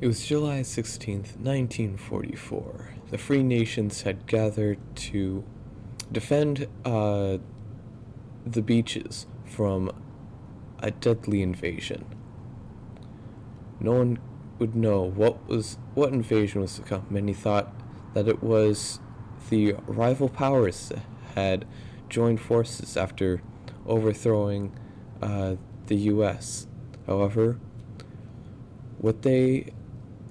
It was July 16th, 1944. The Free Nations had gathered to defend the beaches from a deadly invasion. No one would know what invasion was to come. Many thought that it was the rival powers that had joined forces after overthrowing the U.S. However, what they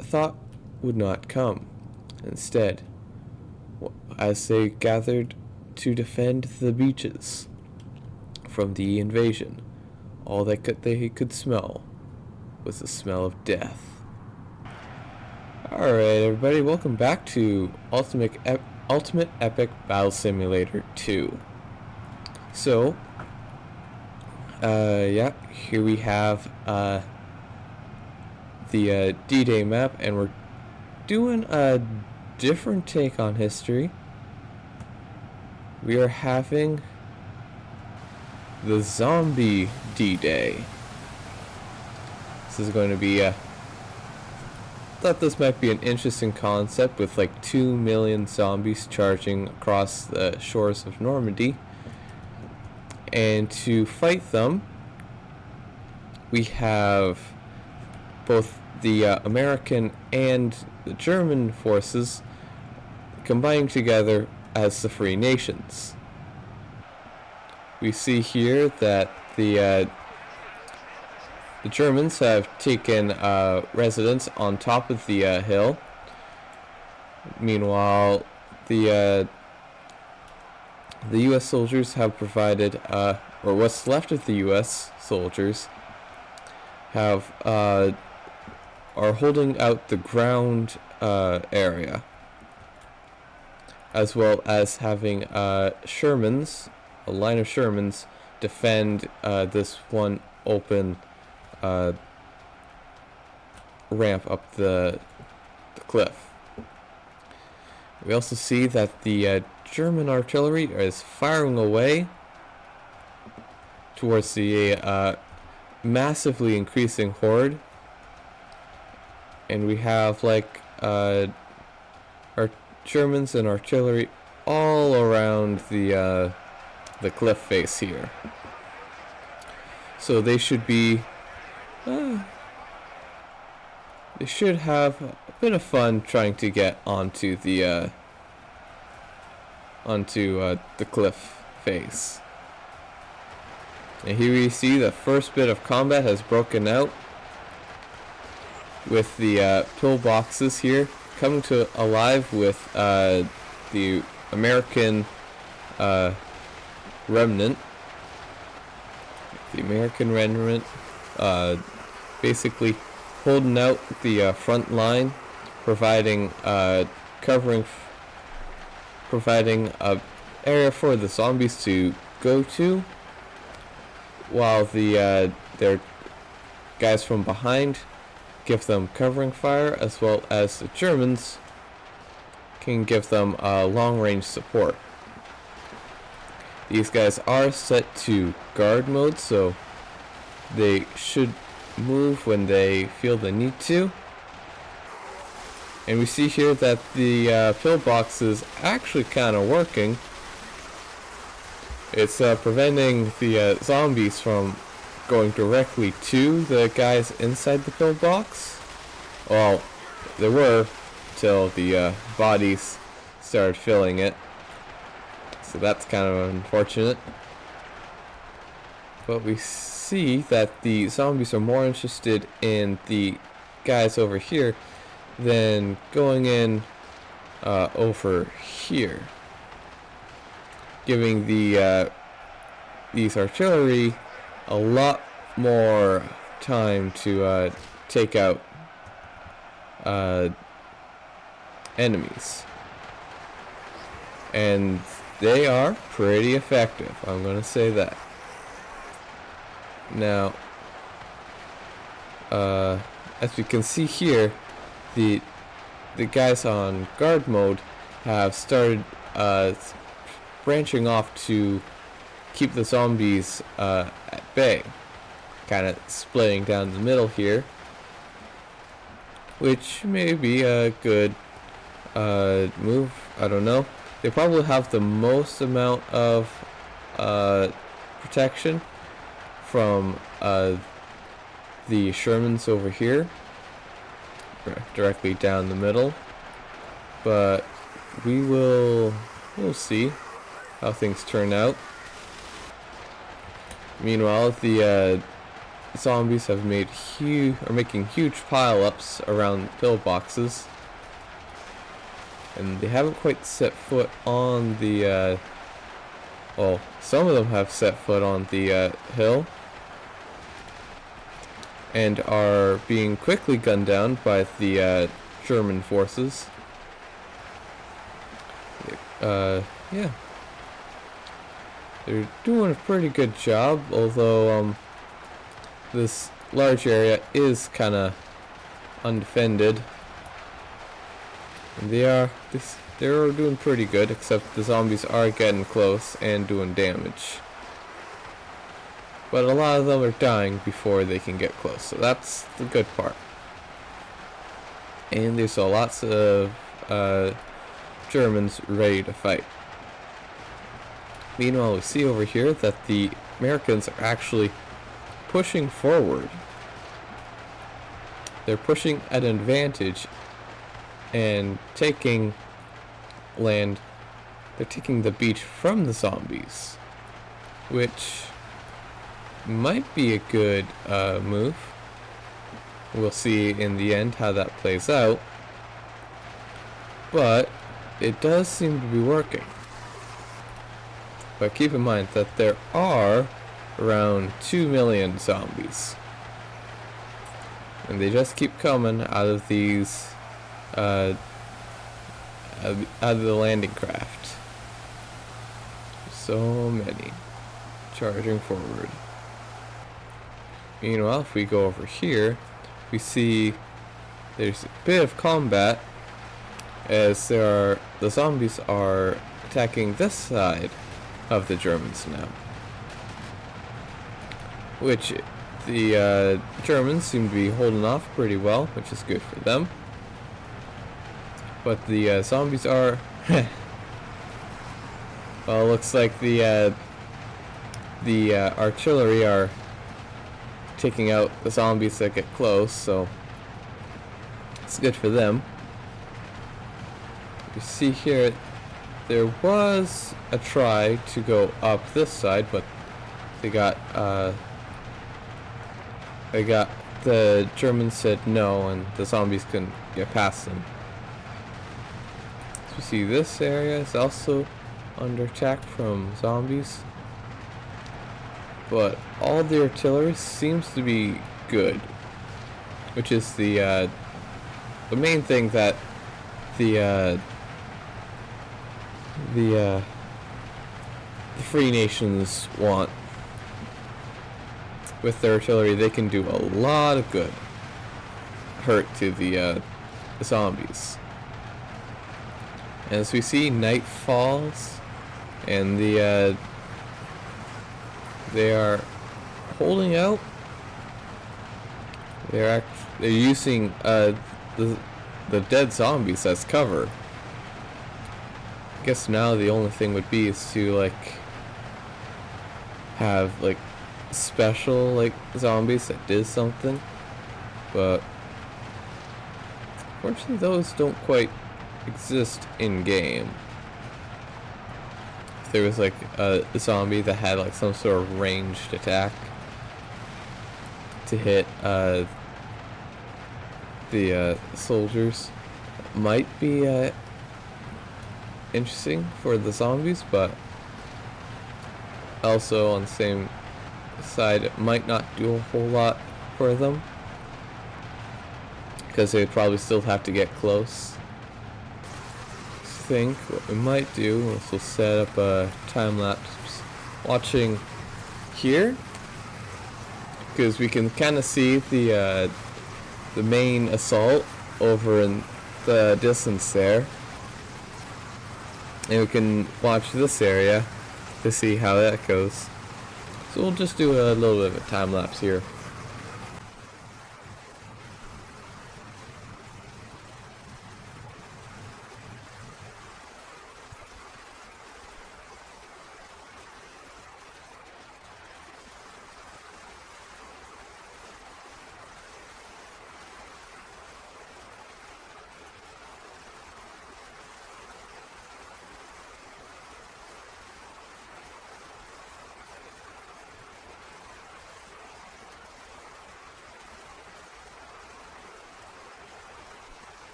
thought would not come. Instead, as they gathered to defend the beaches from the invasion, all they could smell was the smell of death. Alright everybody, welcome back to Ultimate Epic Battle Simulator 2. So, here we have the D-Day map, and we're doing a different take on history. We are having the zombie D-Day. This is going to be thought this might be an interesting concept with like 2 million zombies charging across the shores of Normandy. And to fight them, we have both the American and the German forces combining together as the Free Nations. We see here that the Germans have taken residence on top of the hill. Meanwhile, the U.S. soldiers have provided, or what's left of the U.S. soldiers have are holding out the ground area, as well as having Shermans, a line of Shermans, defend this one open ramp up the cliff. We also see that the German artillery is firing away towards the massively increasing horde, and we have like our Germans and artillery all around the cliff face here. So they should be they should have a bit of fun trying to get onto the cliff face. And here we see the first bit of combat has broken out, with the pillboxes here coming to alive with the American remnant. The American remnant basically holding out the front line, providing providing a area for the zombies to go to, while the their guys from behind give them covering fire, as well as the Germans can give them long-range support. These guys are set to guard mode, so they should move when they feel the need to. And we see here that the pillbox is actually kind of working. It's preventing the zombies from going directly to the guys inside the pillbox. Well, there were till the bodies started filling it, so that's kind of unfortunate. But we see that the zombies are more interested in the guys over here than going in over here, giving the these artillery a lot more time to take out enemies, and they are pretty effective, I'm gonna say that. Now, as we can see here, the guys on guard mode have started branching off to keep the zombies at bay, kind of splitting down the middle here. which may be a good move. I don't know. They probably have the most amount of protection from the Shermans over here, directly down the middle. But we'll see how things turn out. Meanwhile, the zombies have made making huge pile-ups around pillboxes, and they haven't quite set foot on the well, some of them have set foot on the hill and are being quickly gunned down by the German forces. Yeah, they're doing a pretty good job, although this large area is kind of undefended. And they're doing pretty good, except the zombies are getting close and doing damage. But a lot of them are dying before they can get close, so that's the good part. And there's lots of Germans ready to fight. Meanwhile, we see over here that the Americans are actually pushing forward. They're pushing at an advantage and taking land. They're taking the beach from the zombies, which might be a good move. We'll see in the end how that plays out, but it does seem to be working. But keep in mind that there are around 2 million zombies, and they just keep coming out of these out of the landing craft. So many charging forward. Meanwhile, if we go over here, we see there's a bit of combat as the zombies are attacking this side of the Germans now, which the Germans seem to be holding off pretty well, which is good for them. But the zombies are well, it looks like the artillery are taking out the zombies that get close, so it's good for them. You see here, there was a try to go up this side, but the Germans said no, and the zombies couldn't get past them. So you see this area is also under attack from zombies, but all the artillery seems to be good, which is the main thing that the free nations want. With their artillery, they can do a lot of good hurt to the zombies. As we see, night falls, and they are holding out. They're using the dead zombies as cover. I guess now the only thing would be is to have special zombies that did something, but unfortunately those don't quite exist in game. If there was a zombie that had some sort of ranged attack to hit the soldiers, might be interesting for the zombies, but also on the same side it might not do a whole lot for them, because they'd probably still have to get close. I think what we might do is we'll set up a time lapse watching here, because we can kind of see the main assault over in the distance there, and we can watch this area to see how that goes. So we'll just do a little bit of a time lapse here.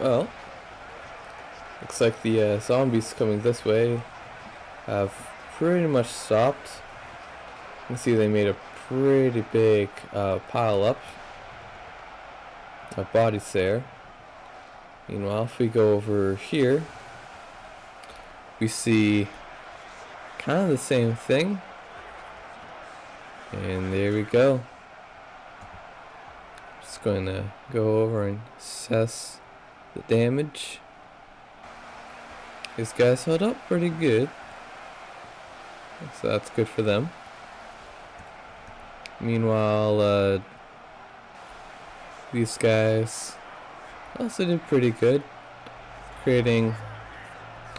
Well, looks like the zombies coming this way have pretty much stopped. You can see they made a pretty big pile up of bodies there. Meanwhile, if we go over here, we see kind of the same thing. And there we go. Just going to go over and assess the damage. These guys held up pretty good, so that's good for them. Meanwhile, these guys also did pretty good, creating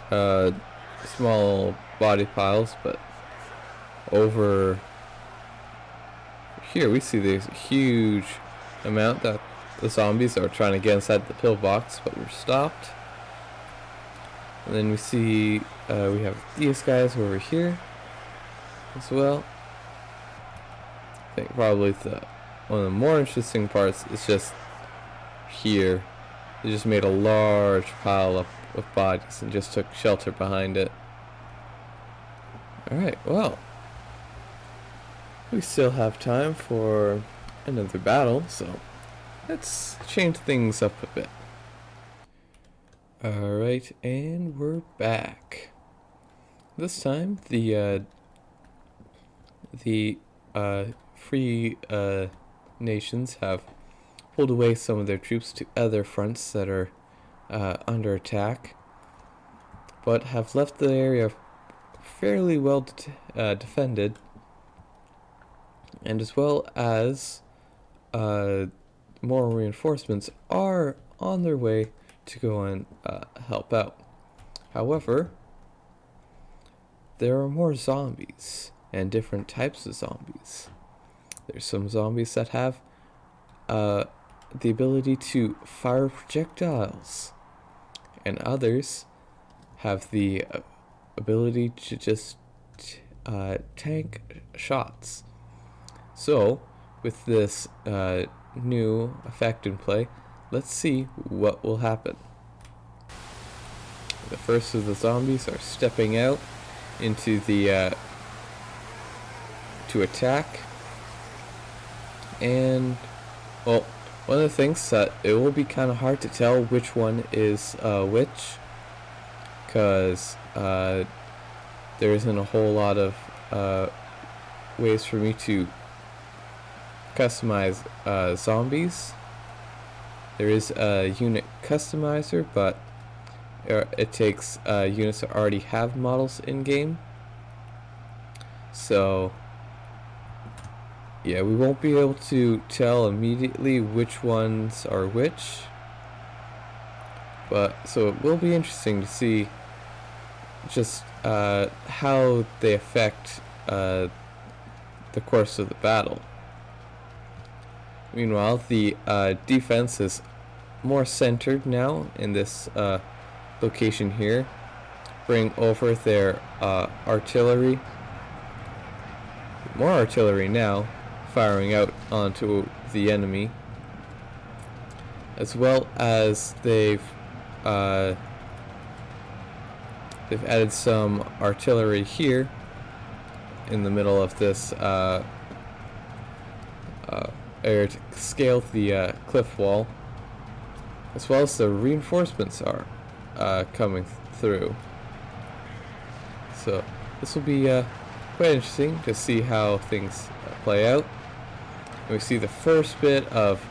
small body piles, but over here we see this huge amount that the zombies are trying to get inside the pillbox, but we're stopped. And then we see we have these guys over here as well. I think probably one of the more interesting parts is just here. They just made a large pile up of bodies and just took shelter behind it. Alright, well, we still have time for another battle, so let's change things up a bit. Alright, and we're back. This time, the free nations have pulled away some of their troops to other fronts that are under attack, but have left the area fairly well defended, and as well as more reinforcements are on their way to go and help out. However, there are more zombies and different types of zombies. There's some zombies that have the ability to fire projectiles, and others have the ability to just tank shots. So, with this new effect in play, let's see what will happen. The first of the zombies are stepping out into the to attack, and well, one of the things that it will be kind of hard to tell which one is which, because there isn't a whole lot of ways for me to customize zombies. There is a unit customizer, but it takes units that already have models in game. So yeah, we won't be able to tell immediately which ones are which. But so it will be interesting to see just how they affect the course of the battle. Meanwhile, the defense is more centered now in this location here. Bring over their artillery. More artillery now, firing out onto the enemy. As well as they've added some artillery here in the middle of this area to scale the cliff wall, as well as the reinforcements are coming through. So this will be quite interesting to see how things play out. And we see the first bit of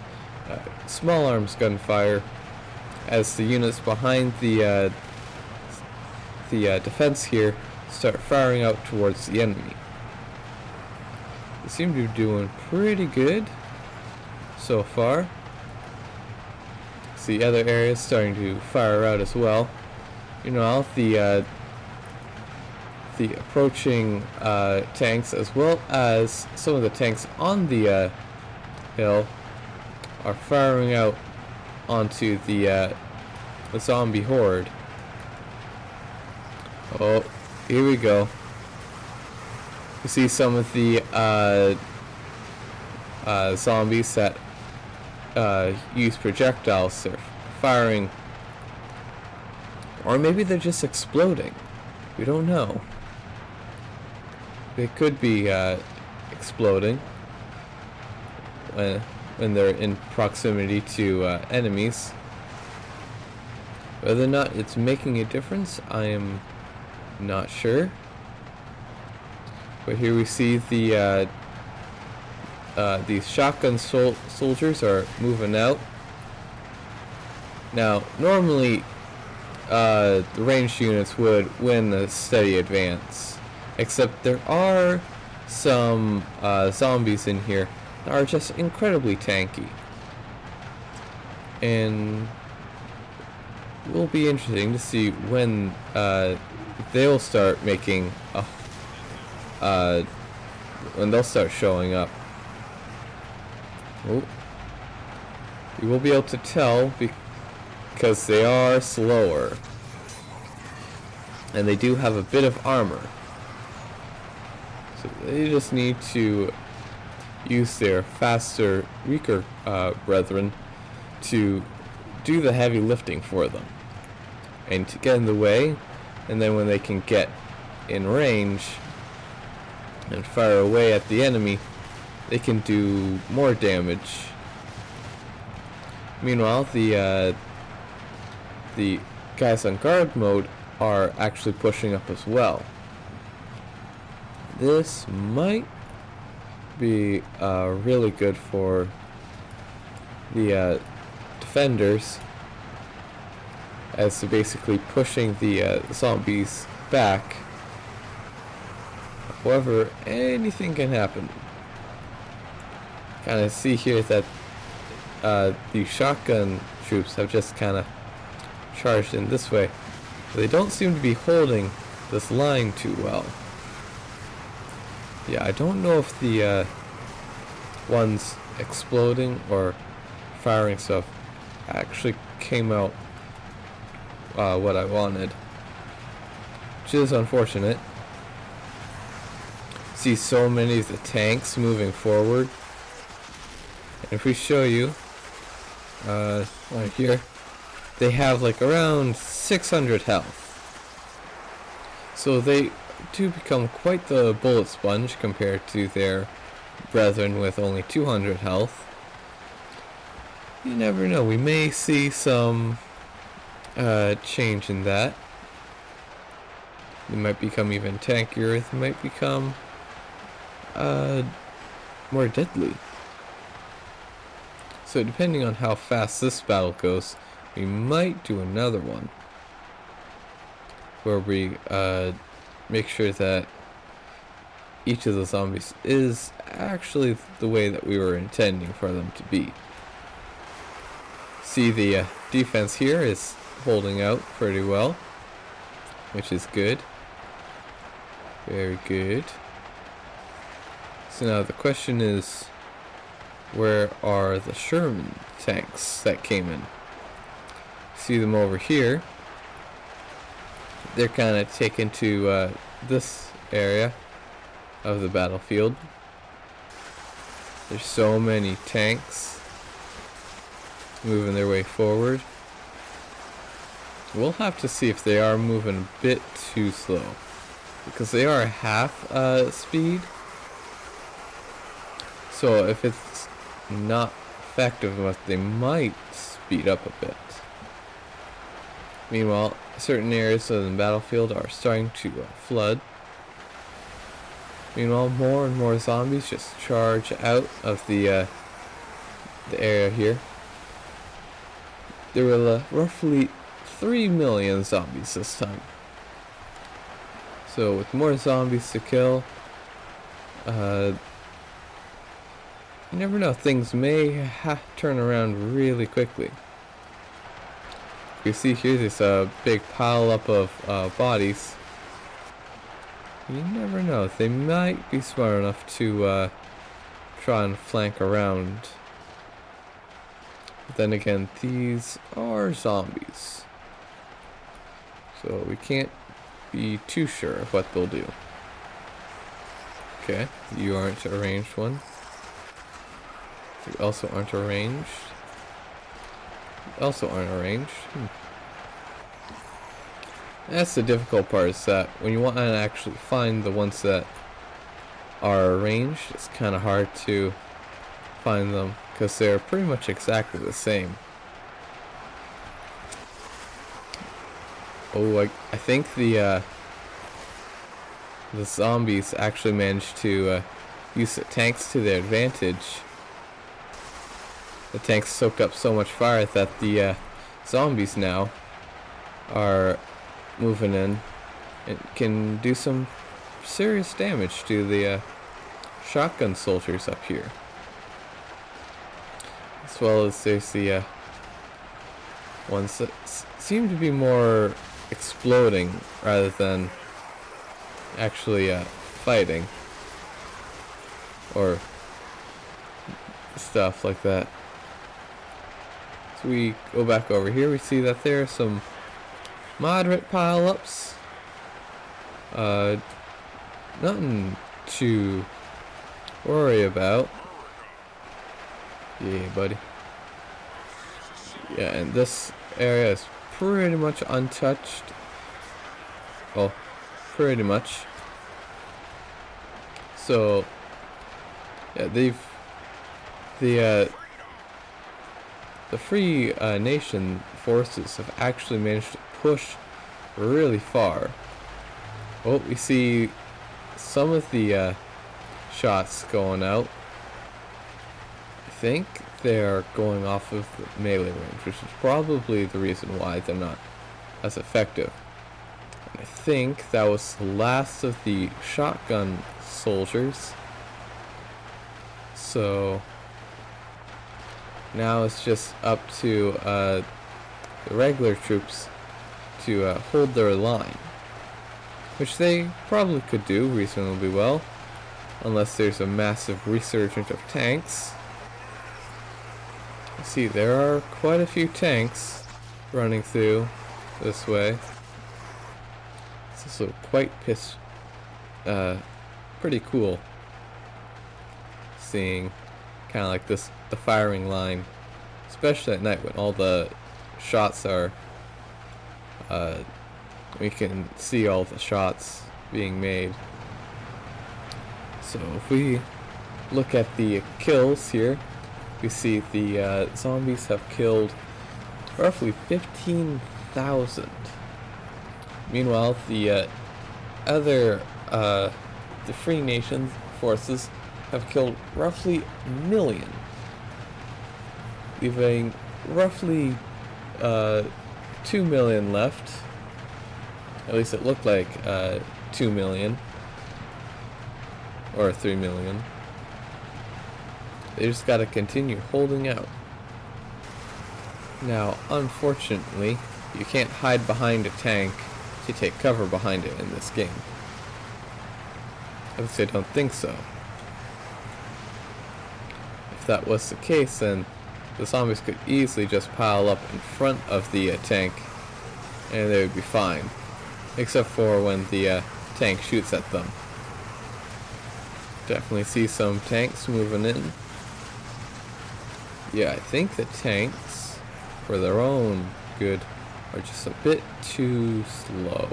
small arms gunfire as the units behind the defense here start firing out towards the enemy. They seem to be doing pretty good so far. See other areas starting to fire out as well. You know, the approaching tanks, as well as some of the tanks on the hill, are firing out onto the zombie horde. Oh, here we go. You see some of the zombies that use projectiles. They're firing Or maybe they're just exploding. We don't know. They could be exploding when they're in proximity to enemies. Whether or not it's making a difference, I am not sure. But here we see the these shotgun soldiers are moving out. Now, normally, the ranged units would win a steady advance, except there are some zombies in here that are just incredibly tanky, and it will be interesting to see when they'll start making when they'll start showing up. Oh, you will be able to tell because they are slower, and they do have a bit of armor, so they just need to use their faster, weaker brethren to do the heavy lifting for them and to get in the way, and then when they can get in range and fire away at the enemy, they can do more damage. Meanwhile, the guys on guard mode are actually pushing up as well. This might be really good for the defenders, as to basically pushing the zombies back. However, anything can happen. Kind of see here that the shotgun troops have just kind of charged in this way. But they don't seem to be holding this line too well. Yeah, I don't know if the ones exploding or firing stuff actually came out what I wanted, which is unfortunate. See so many of the tanks moving forward. And if we show you right here, they have like around 600 health, so they do become quite the bullet sponge compared to their brethren with only 200 health. You never know, we may see some change in that. They might become even tankier. They might become more deadly. So depending on how fast this battle goes, we might do another one where we make sure that each of the zombies is actually the way that we were intending for them to be. See, the defense here is holding out pretty well, which is good. Very good. So now the question is, where are the Sherman tanks that came in? See them over here. They're kind of taken to this area of the battlefield. There's so many tanks moving their way forward. We'll have to see if they are moving a bit too slow, because they are half speed. So if it's not effective enough, they might speed up a bit. Meanwhile, certain areas of the battlefield are starting to flood. Meanwhile, more and more zombies just charge out of the area here. There were roughly 3 million zombies this time. So with more zombies to kill, you never know, things may turn around really quickly. You see here, there's a big pile up of bodies. You never know, they might be smart enough to try and flank around. But then again, these are zombies, so we can't be too sure of what they'll do. Okay, you aren't a ranged one. You also aren't arranged. Also aren't arranged. That's the difficult part, is that when you want to actually find the ones that are arranged, it's kind of hard to find them because they're pretty much exactly the same. Oh, I think the zombies actually managed to use the tanks to their advantage. The tanks soak up so much fire that the zombies now are moving in and can do some serious damage to the shotgun soldiers up here. As well as there's the ones that seem to be more exploding rather than actually fighting or stuff like that. So we go back over here, we see that there are some moderate pile-ups. Nothing to worry about. Yeah, buddy. Yeah, and this area is pretty much untouched. Well, pretty much. So, yeah, the Free Nation forces have actually managed to push really far. Oh, we see some of the shots going out. I think they're going off of the melee range, which is probably the reason why they're not as effective. And I think that was the last of the shotgun soldiers. So now it's just up to the regular troops to hold their line, which they probably could do reasonably well, unless there's a massive resurgence of tanks. See, there are quite a few tanks running through this way. It's also quite pretty cool seeing kind of like this, the firing line, especially at night when all the shots are we can see all the shots being made. So if we look at the kills here, we see the zombies have killed roughly 15,000. Meanwhile, the the Free Nation forces have killed roughly 1 million, leaving roughly 2 million left. At least it looked like 2 million or 3 million. They just gotta continue holding out. Now, unfortunately, you can't hide behind a tank to take cover behind it in this game. At least I don't think so. If that was the case, then the zombies could easily just pile up in front of the tank and they would be fine. Except for when the tank shoots at them. Definitely see some tanks moving in. Yeah, I think the tanks, for their own good, are just a bit too slow.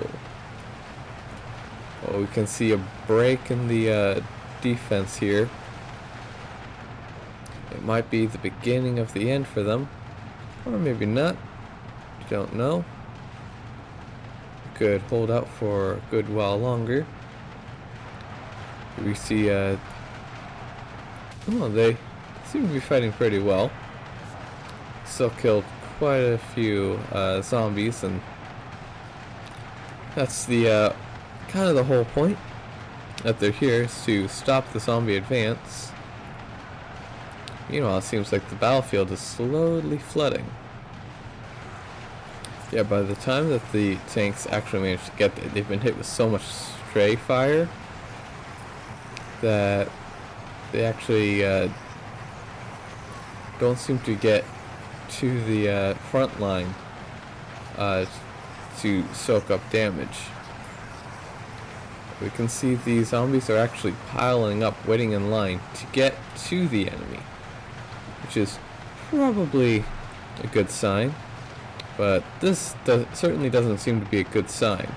Oh, we can see a break in the defense here. It might be the beginning of the end for them, or maybe not. Don't know. Could hold out for a good while longer. We see oh, they seem to be fighting pretty well. Still killed quite a few zombies, and that's the kind of the whole point that they're here, is to stop the zombie advance. Meanwhile, it seems like the battlefield is slowly flooding. Yeah, by the time that the tanks actually manage to get there, they've been hit with so much stray fire that they actually don't seem to get to the front line to soak up damage. We can see the zombies are actually piling up, waiting in line to get to the enemy, which is probably a good sign. But this certainly doesn't seem to be a good sign.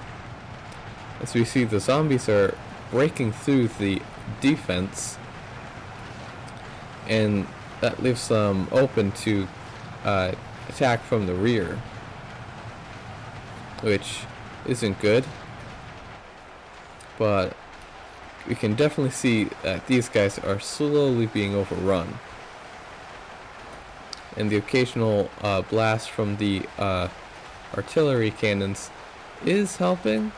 As we see, the zombies are breaking through the defense, and that leaves them open to attack from the rear, which isn't good. But we can definitely see that these guys are slowly being overrun. And the occasional blast from the artillery cannons is helping.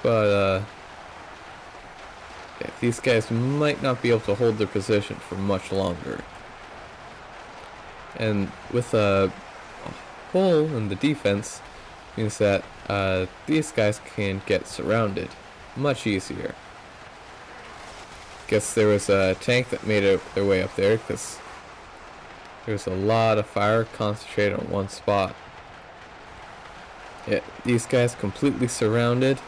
But yeah, these guys might not be able to hold their position for much longer. And with a hole in the defense means that these guys can get surrounded much easier. Guess there was a tank that made their way up there because there's a lot of fire concentrated on one spot. Yeah, these guys completely surrounded.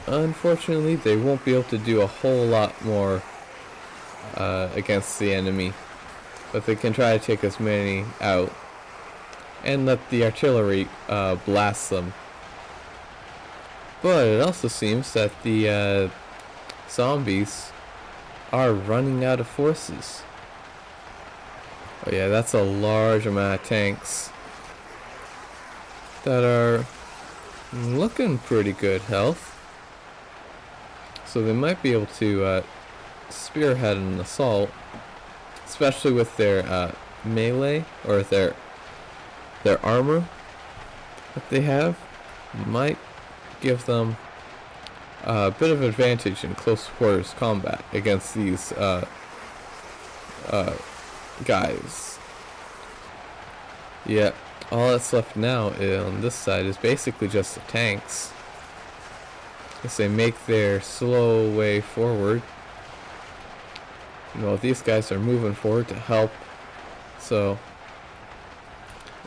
Unfortunately, they won't be able to do a whole lot more against the enemy, but they can try to take as many out and let the artillery blast them. But it also seems that the zombies are running out of forces. Oh yeah, that's a large amount of tanks that are looking pretty good health. So they might be able to spearhead an assault, especially with their melee, or their armor that they have. Might give them a bit of advantage in close quarters combat against these guys. Yeah, all that's left now on this side is basically just the tanks, as they make their slow way forward. You know, these guys are moving forward to help, so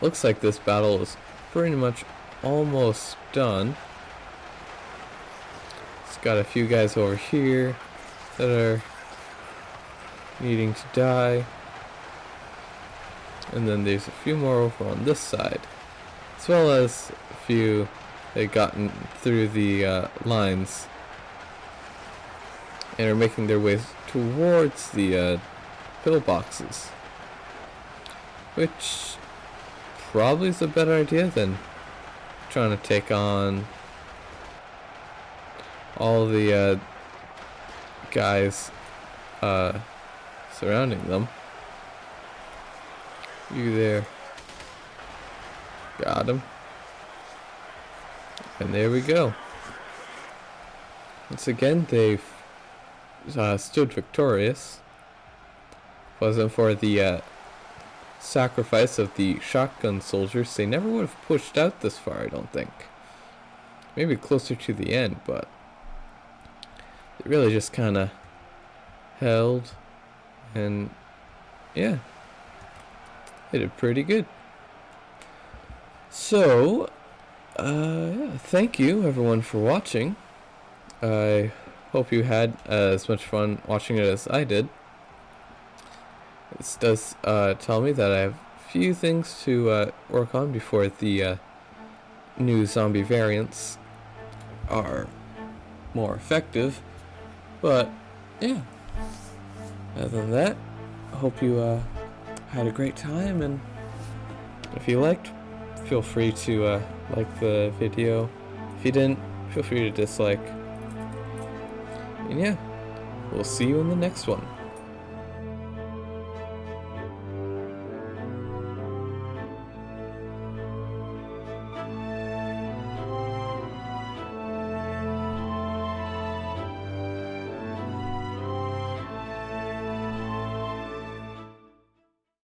looks like this battle is pretty much almost done. It's got a few guys over here that are needing to die. And then there's a few more over on this side, as well as a few that gotten through the lines and are making their way towards the pillboxes, which probably is a better idea than trying to take on all the guys surrounding them. You there. Got him. And there we go. Once again, they've stood victorious. Wasn't for the sacrifice of the shotgun soldiers, they never would have pushed out this far, I don't think. Maybe closer to the end, but they really just kind of held, and yeah, they did pretty good. So, yeah, thank you everyone for watching. I hope you had as much fun watching it as I did. This does tell me that I have a few things to work on before the new zombie variants are more effective. But yeah, other than that, I hope you had a great time, and if you liked, feel free to like the video. If you didn't, feel free to dislike. And yeah, we'll see you in the next one.